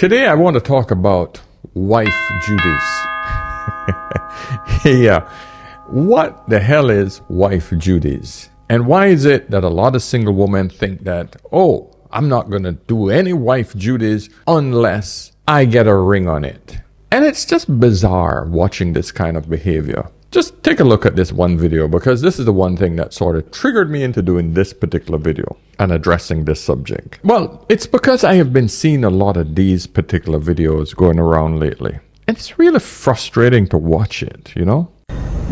Today I want to talk about wife duties. Yeah, what the hell is wife duties? And why is it that a lot of single women think that, oh, I'm not going to do any wife duties unless I get a ring on it? And it's just bizarre watching this kind of behavior. Just take a look at this one video, because this is the one thing that sort of triggered me into doing this particular video and addressing this subject. Well, it's because I have been seeing a lot of these particular videos going around lately. And it's really frustrating to watch it, you know?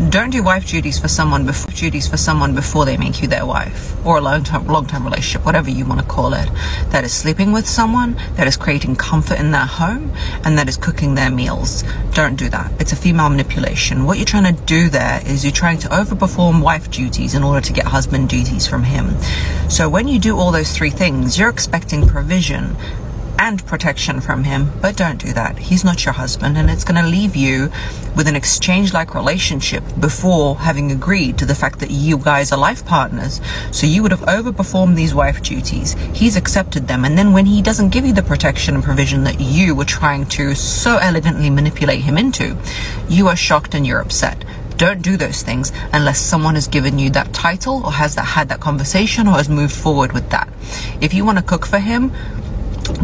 Don't do wife duties for someone before they make you their wife, or a long-term relationship, whatever you want to call it. That is sleeping with someone, that is creating comfort in their home, and that is cooking their meals. Don't do that. It's a female manipulation. What you're trying to do there is you're trying to overperform wife duties in order to get husband duties from him. So when you do all those three things, you're expecting provision and protection from him, but don't do that. He's not your husband, and it's going to leave you with an exchange-like relationship before having agreed to the fact that you guys are life partners. So you would have overperformed these wife duties. He's accepted them, and then when he doesn't give you the protection and provision that you were trying to so elegantly manipulate him into, you are shocked and you're upset. Don't do those things unless someone has given you that title, or has had that conversation, or has moved forward with that. If you want to cook for him,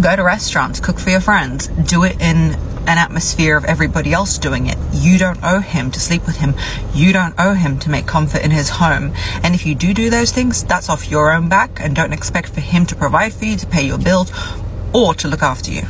go to restaurants, cook for your friends, do it in an atmosphere of everybody else doing it. You don't owe him to sleep with him. You don't owe him to make comfort in his home. And if you do those things, that's off your own back, and don't expect for him to provide for you, to pay your bills, or to look after you.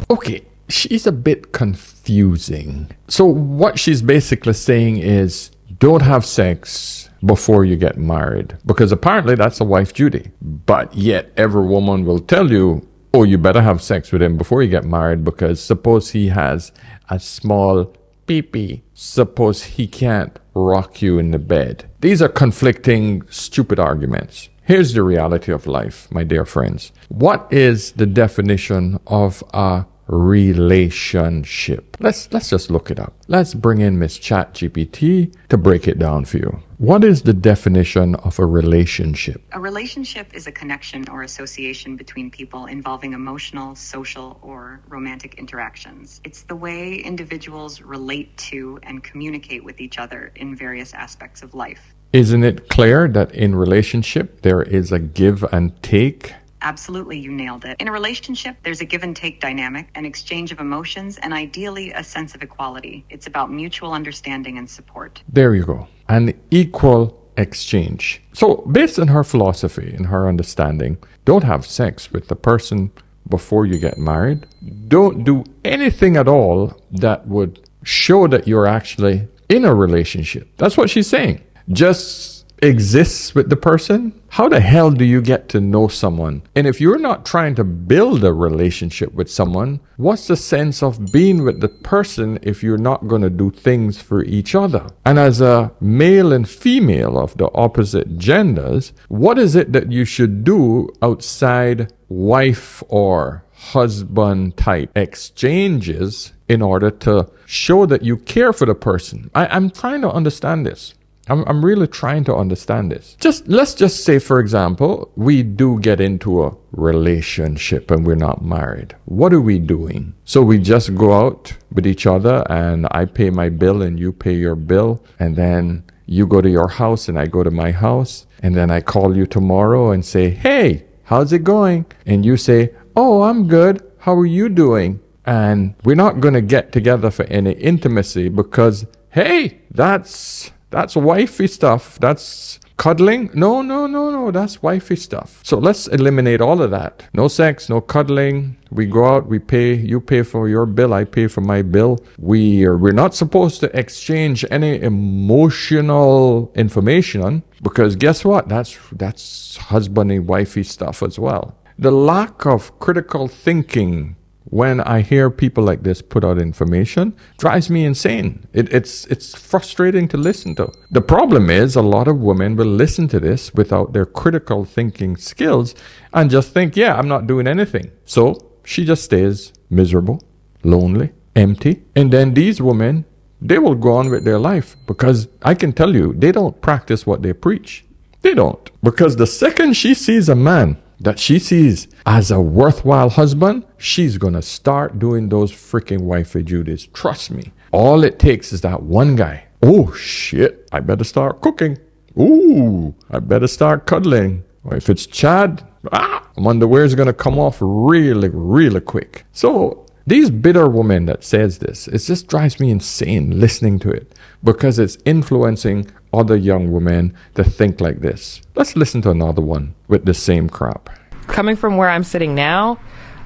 Okay, she's a bit confusing. So what she's basically saying is, don't have sex before you get married, because apparently that's a wife duty. But yet every woman will tell you, oh, you better have sex with him before you get married, because suppose he has a small pee-pee. Suppose he can't rock you in the bed. These are conflicting, stupid arguments. Here's the reality of life, my dear friends. What is the definition of a relationship? Let's just look it up. Let's bring in Miss ChatGPT to break it down for you. What is the definition of a relationship? A relationship is a connection or association between people involving emotional, social, or romantic interactions. It's the way individuals relate to and communicate with each other in various aspects of life. Isn't it clear that in relationship there is a give and take? Absolutely, you nailed it. In a relationship, there's a give and take dynamic, an exchange of emotions, and ideally a sense of equality. It's about mutual understanding and support. There you go. An equal exchange. So based on her philosophy and her understanding, don't have sex with the person before you get married. Don't do anything at all that would show that you're actually in a relationship. That's what she's saying. Just exists with the person. How the hell do you get to know someone? And if you're not trying to build a relationship with someone, what's the sense of being with the person if you're not going to do things for each other? And as a male and female of the opposite genders, what is it that you should do outside wife or husband type exchanges in order to show that you care for the person? I'm trying to understand this. I'm really trying to understand this. Let's just say, for example, we do get into a relationship and we're not married. What are we doing? So we just go out with each other, and I pay my bill and you pay your bill, and then you go to your house and I go to my house, and then I call you tomorrow and say, hey, how's it going? And you say, oh, I'm good. How are you doing? And we're not going to get together for any intimacy because, hey, that's wifey stuff. That's cuddling. No. That's wifey stuff. So let's eliminate all of that. No sex, no cuddling. We go out, we pay, you pay for your bill, I pay for my bill. We're not supposed to exchange any emotional information, because guess what? That's husbandy, wifey stuff as well. The lack of critical thinking when I hear people like this put out information drives me insane. It's frustrating to listen to. The problem is a lot of women will listen to this without their critical thinking skills and just think, yeah, I'm not doing anything. So she just stays miserable, lonely, empty. And then these women, they will go on with their life, because I can tell you, they don't practice what they preach. They don't. Because the second she sees a man that she sees as a worthwhile husband, she's going to start doing those freaking wifey duties. Trust me. All it takes is that one guy. Oh, shit. I better start cooking. Ooh, I better start cuddling. Or if it's Chad, my underwear is going to come off really, really quick. So these bitter women that says this, it just drives me insane listening to it because it's influencing other young women to think like this. Let's listen to another one with the same crap. Coming from where I'm sitting now,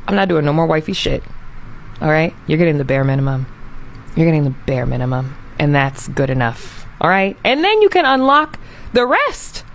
I'm not doing no more wifey shit. All right? You're getting the bare minimum. You're getting the bare minimum. And that's good enough. All right? And then you can unlock the rest.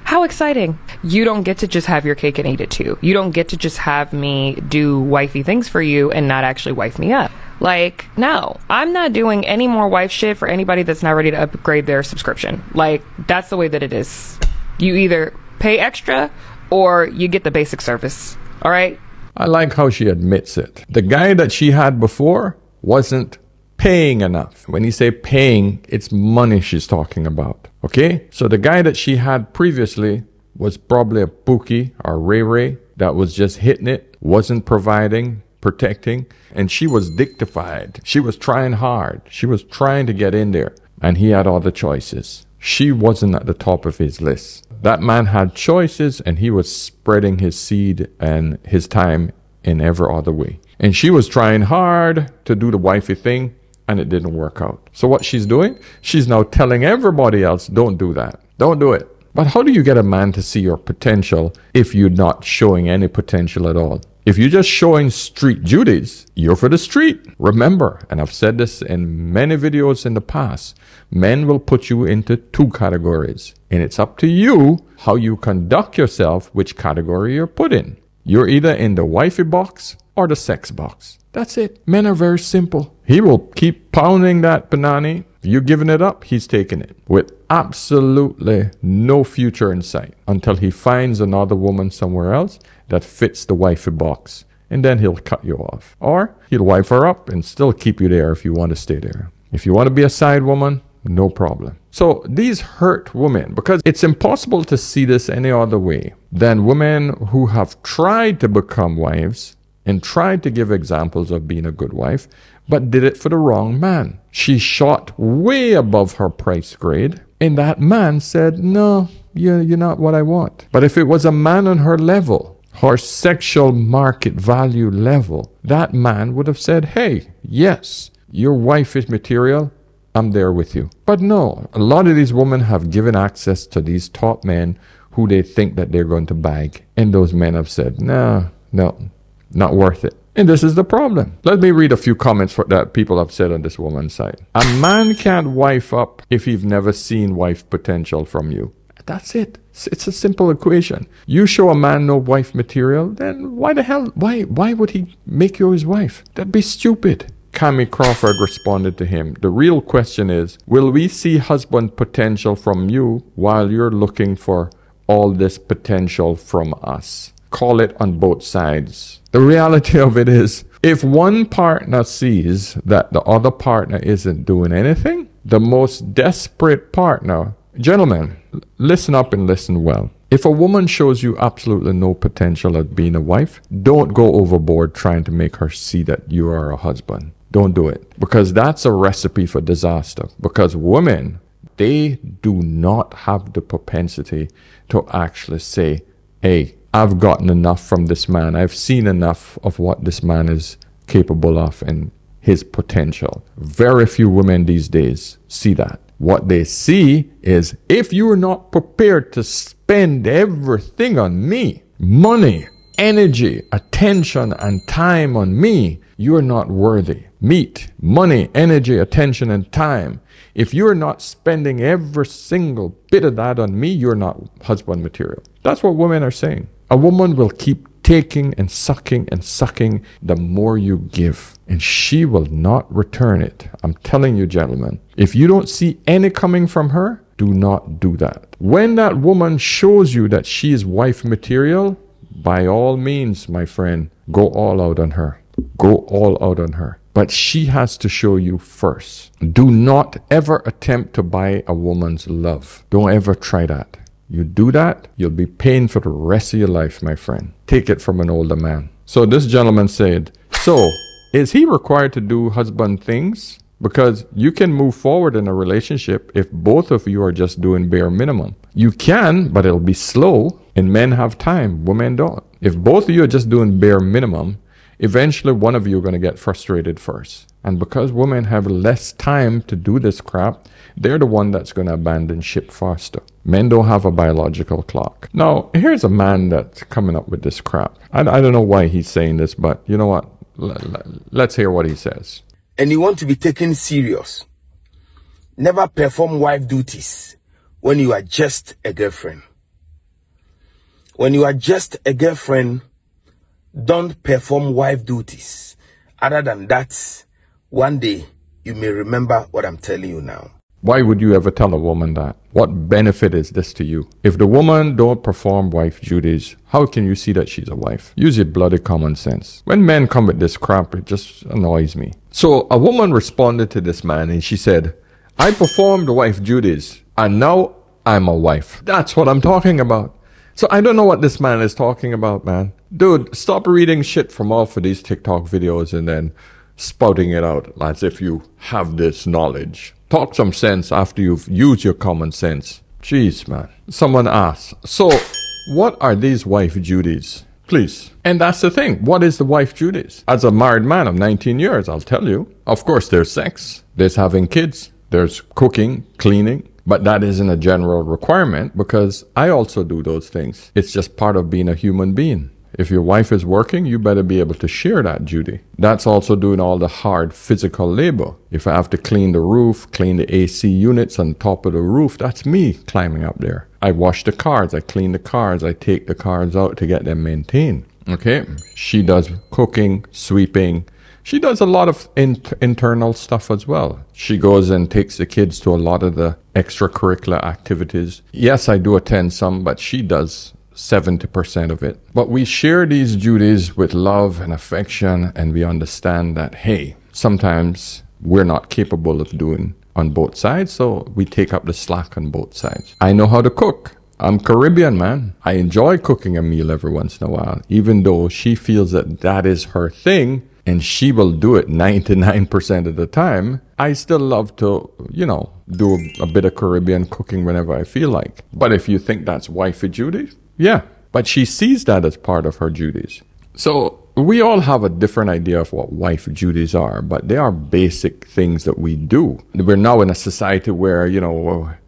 How exciting. You don't get to just have your cake and eat it too. You don't get to just have me do wifey things for you and not actually wife me up. Like, no, I'm not doing any more wife shit for anybody that's not ready to upgrade their subscription. Like, that's the way that it is. You either pay extra or you get the basic service. All right? I like how she admits it. The guy that she had before wasn't paying enough. When you say paying, it's money she's talking about. Okay? So the guy that she had previously was probably a Pookie or Ray Ray that was just hitting it, wasn't providing, protecting, and she was dictified. She was trying hard. She was trying to get in there, and he had all the choices. She wasn't at the top of his list. That man had choices, and he was spreading his seed and his time in every other way. And she was trying hard to do the wifey thing, and it didn't work out. So what she's doing, she's now telling everybody else, don't do that. Don't do it. But how do you get a man to see your potential if you're not showing any potential at all? If you're just showing street duties, you're for the street. Remember, and I've said this in many videos in the past, men will put you into two categories. And it's up to you how you conduct yourself, which category you're put in. You're either in the wifey box or the sex box. That's it. Men are very simple. He will keep pounding that banana. If you're giving it up, he's taking it with absolutely no future in sight until he finds another woman somewhere else that fits the wifey box. And then he'll cut you off. Or he'll wife her up and still keep you there if you want to stay there. If you want to be a side woman, no problem. So these hurt women, because it's impossible to see this any other way than women who have tried to become wives and tried to give examples of being a good wife, but did it for the wrong man. She shot way above her price grade, and that man said, no, you're not what I want. But if it was a man on her level, her sexual market value level, that man would have said, hey, yes, your wife is material, I'm there with you. But no, a lot of these women have given access to these top men who they think that they're going to bag. And those men have said, no, not worth it. And this is the problem. Let me read a few comments that people have said on this woman's side. A man can't wife up if he's never seen wife potential from you. That's it. It's a simple equation. You show a man no wife material, then why would he make you his wife? That'd be stupid. Cammie Crawford responded to him. The real question is, will we see husband potential from you while you're looking for all this potential from us? Call it on both sides. The reality of it is, if one partner sees that the other partner isn't doing anything, the most desperate partner, gentlemen, listen up and listen well. If a woman shows you absolutely no potential at being a wife, don't go overboard trying to make her see that you are a husband. Don't do it. Because that's a recipe for disaster. Because women, they do not have the propensity to actually say, hey, I've gotten enough from this man. I've seen enough of what this man is capable of and his potential. Very few women these days see that. What they see is, if you are not prepared to spend everything on me, money, energy, attention, and time on me, you are not worthy. Meat, money, energy, attention, and time. If you're not spending every single bit of that on me, you're not husband material. That's what women are saying. A woman will keep taking and sucking the more you give, and she will not return it. I'm telling you, gentlemen, if you don't see any coming from her, do not do that. When that woman shows you that she is wife material, by all means, my friend, go all out on her. Go all out on her. But she has to show you first. Do not ever attempt to buy a woman's love. Don't ever try that. You do that, you'll be paying for the rest of your life, my friend. Take it from an older man. So this gentleman said, so is he required to do husband things? Because you can move forward in a relationship if both of you are just doing bare minimum. You can, but it'll be slow, and men have time, women don't. If both of you are just doing bare minimum, eventually one of you are going to get frustrated first. And because women have less time to do this crap, they're the one that's going to abandon ship faster. Men don't have a biological clock. Now, here's a man that's coming up with this crap. I don't know why he's saying this, but you know what? Let's hear what he says. And you want to be taken serious. Never perform wife duties when you are just a girlfriend. When you are just a girlfriend, don't perform wife duties. Other than that, one day you may remember what I'm telling you now. Why would you ever tell a woman that? What benefit is this to you? If the woman don't perform wife duties, how can you see that she's a wife? Use your bloody common sense. When men come with this crap, it just annoys me. So a woman responded to this man and she said, I performed wife duties and now I'm a wife. That's what I'm talking about. So I don't know what this man is talking about, man. Dude, stop reading shit from off of these TikTok videos and then spouting it out as if you have this knowledge. Talk some sense after you've used your common sense. Jeez, man. Someone asked, so what are these wife duties? Please. And that's the thing. What is the wife duties? As a married man of 19 years, I'll tell you. Of course, there's sex. There's having kids. There's cooking, cleaning. But that isn't a general requirement because I also do those things. It's just part of being a human being. If your wife is working, you better be able to share that duty. That's also doing all the hard physical labor. If I have to clean the roof, clean the AC units on top of the roof, that's me climbing up there. I wash the cars, I clean the cars, I take the cars out to get them maintained. Okay? She does cooking, sweeping. She does a lot of internal stuff as well. She goes and takes the kids to a lot of the extracurricular activities. Yes, I do attend some, but she does 70% of it. But we share these duties with love and affection, and we understand that, hey, sometimes we're not capable of doing on both sides, so we take up the slack on both sides. I know how to cook. I'm Caribbean, man. I enjoy cooking a meal every once in a while, even though she feels that that is her thing, and she will do it 99% of the time. I still love to, do a bit of Caribbean cooking whenever I feel like. But if you think that's wifey duty, yeah, but she sees that as part of her duties. So we all have a different idea of what wife duties are, but they are basic things that we do. We're now in a society where,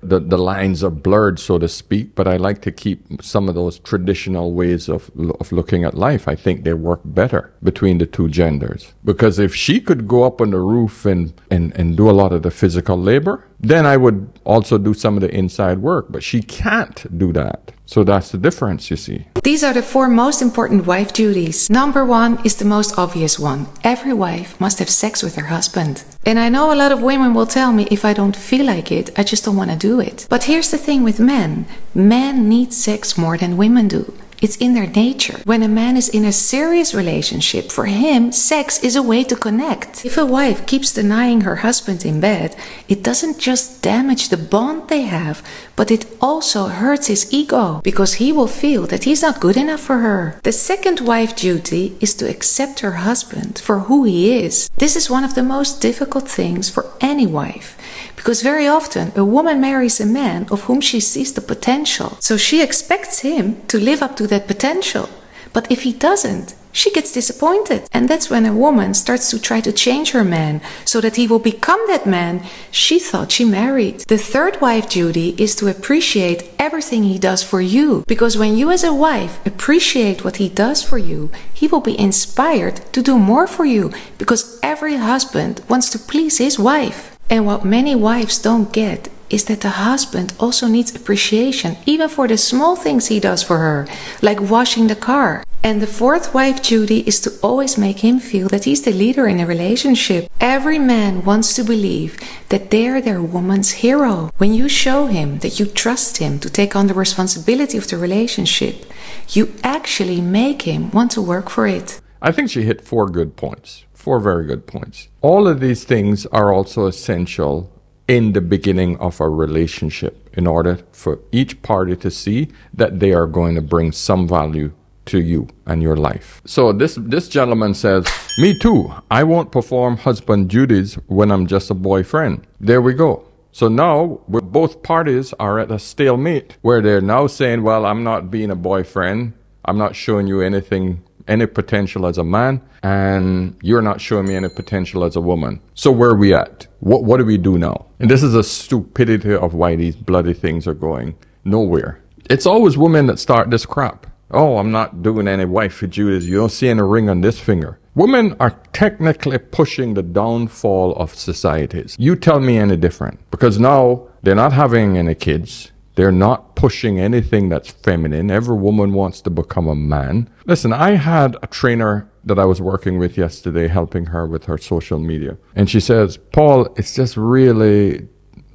the lines are blurred, so to speak, but I like to keep some of those traditional ways of looking at life. I think they work better between the two genders. Because if she could go up on the roof and do a lot of the physical labor, then I would also do some of the inside work, but she can't do that. So that's the difference, you see. These are the 4 most important wife duties. Number 1 is the most obvious one. Every wife must have sex with her husband. And I know a lot of women will tell me if I don't feel like it, I just don't want to do it. But here's the thing with men. Men need sex more than women do. It's in their nature. When a man is in a serious relationship, for him, sex is a way to connect. If a wife keeps denying her husband in bed, it doesn't just damage the bond they have, but it also hurts his ego, because he will feel that he's not good enough for her. The second wife duty is to accept her husband for who he is. This is one of the most difficult things for any wife. Because very often a woman marries a man of whom she sees the potential. So she expects him to live up to that potential. But if he doesn't, she gets disappointed. And that's when a woman starts to try to change her man so that he will become that man she thought she married. The third wife duty is to appreciate everything he does for you. Because when you as a wife appreciate what he does for you, he will be inspired to do more for you. Because every husband wants to please his wife. And what many wives don't get is that the husband also needs appreciation, even for the small things he does for her, like washing the car. And the fourth wife duty is to always make him feel that he's the leader in a relationship. Every man wants to believe that they're their woman's hero. When you show him that you trust him to take on the responsibility of the relationship, you actually make him want to work for it. I think she hit 4 good points. 4 very good points. All of these things are also essential in the beginning of a relationship in order for each party to see that they are going to bring some value to you and your life. So this gentleman says, me too. I won't perform husband duties when I'm just a boyfriend. There we go. So now both parties are at a stalemate where they're now saying, well, I'm not being a boyfriend. I'm not showing you anything, any potential as a man, and you're not showing me any potential as a woman. So where are we at? What do we do now? And this is a stupidity of why these bloody things are going nowhere. It's always women that start this crap. Oh, I'm not doing any wifey duties. You don't see any ring on this finger. Women are technically pushing the downfall of societies. You tell me any different. Because now they're not having any kids. They're not pushing anything that's feminine. Every woman wants to become a man. Listen, I had a trainer that I was working with yesterday, helping her with her social media. And she says, Paul, it's just really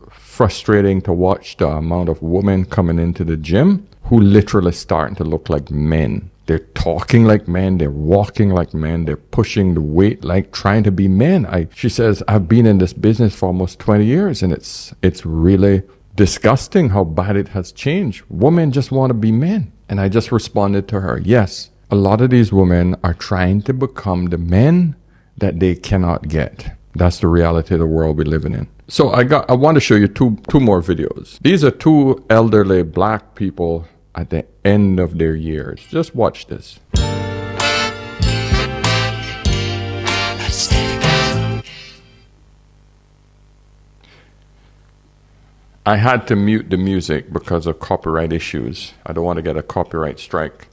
frustrating to watch the amount of women coming into the gym who literally starting to look like men. They're talking like men, they're walking like men, they're pushing the weight like trying to be men. She says, I've been in this business for almost 20 years and it's really disgusting how bad it has changed. Women just want to be men. And I just responded to her, yes, a lot of these women are trying to become the men that they cannot get. That's the reality of the world we're living in. So I want to show you two more videos. These are two elderly black people at the end of their years. Just watch this. I had to mute the music because of copyright issues. I don't want to get a copyright strike.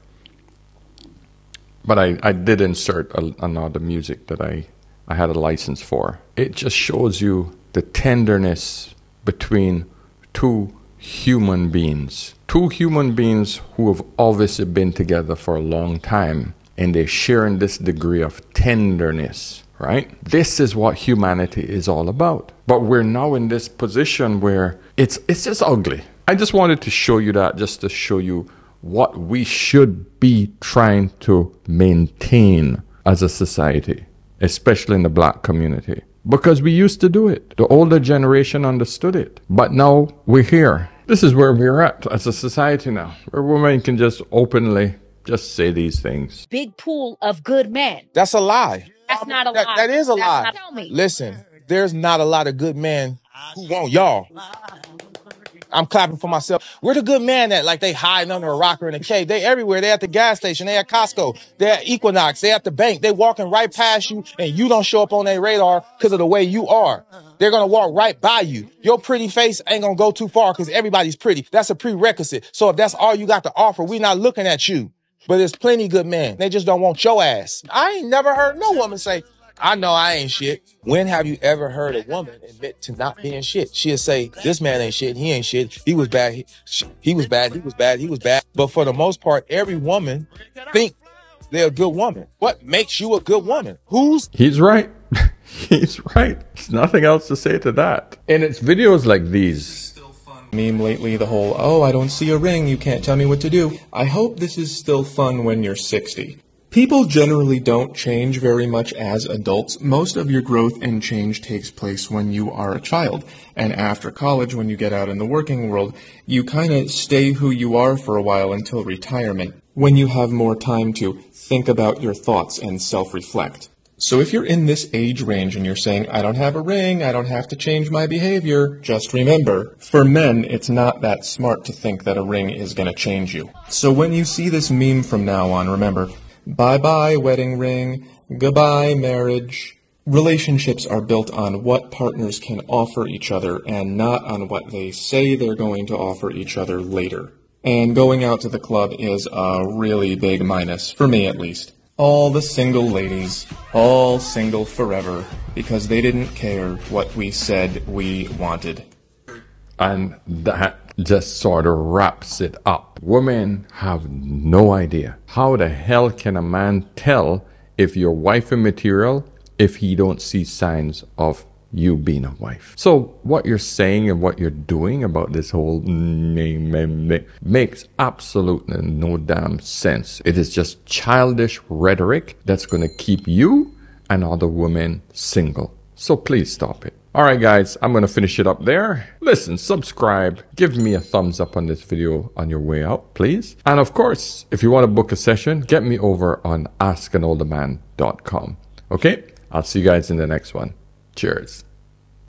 But I did insert another music that I had a license for. It just shows you the tenderness between two human beings. Two human beings who have obviously been together for a long time, and they're sharing this degree of tenderness, right? This is what humanity is all about. But we're now in this position where it's just ugly. I just wanted to show you that, just to show you what we should be trying to maintain as a society, especially in the black community. Because we used to do it. The older generation understood it. But now we're here. This is where we're at as a society now, where women can just openly just say these things. Big pool of good men. That's a lie. That's not a lie. That is a lie. Not, tell me. Listen, there's not a lot of good men who want y'all. I'm clapping for myself. Where the good man at? Like they hiding under a rock or in a cave. They everywhere. They at the gas station. They at Costco. They at Equinox. They at the bank. They walking right past you and you don't show up on their radar because of the way you are. They're going to walk right by you. Your pretty face ain't going to go too far because everybody's pretty. That's a prerequisite. So if that's all you got to offer, we're not looking at you. But there's plenty good men. They just don't want your ass. I ain't never heard no woman say, I know I ain't shit. When have you ever heard a woman admit to not being shit? She'll say, this man ain't shit. He ain't shit. He was bad. He was bad. He was bad. He was bad. But for the most part, every woman think they're a good woman. What makes you a good woman? He's right. He's right. There's nothing else to say to that. And it's videos like these. Meme lately, the whole, oh, I don't see a ring, you can't tell me what to do. I hope this is still fun when you're 60. People generally don't change very much as adults. Most of your growth and change takes place when you are a child. And after college, when you get out in the working world, you kind of stay who you are for a while until retirement, when you have more time to think about your thoughts and self-reflect. So if you're in this age range and you're saying, I don't have a ring, I don't have to change my behavior, just remember, for men, it's not that smart to think that a ring is going to change you. So when you see this meme from now on, remember, bye-bye wedding ring, goodbye marriage. Relationships are built on what partners can offer each other and not on what they say they're going to offer each other later. And going out to the club is a really big minus, for me at least. All the single ladies, all single forever, because they didn't care what we said we wanted. And that just sort of wraps it up. Women have no idea. How the hell can a man tell if you're wifey material if he don't see signs of you being a wife? So what you're saying and what you're doing about this whole makes absolutely no damn sense. It is just childish rhetoric that's going to keep you and other women single. So please stop it. All right, guys, I'm going to finish it up there. Listen, subscribe, give me a thumbs up on this video on your way out, please. And of course, if you want to book a session, get me over on askanolderman.com. Okay, I'll see you guys in the next one. Cheers.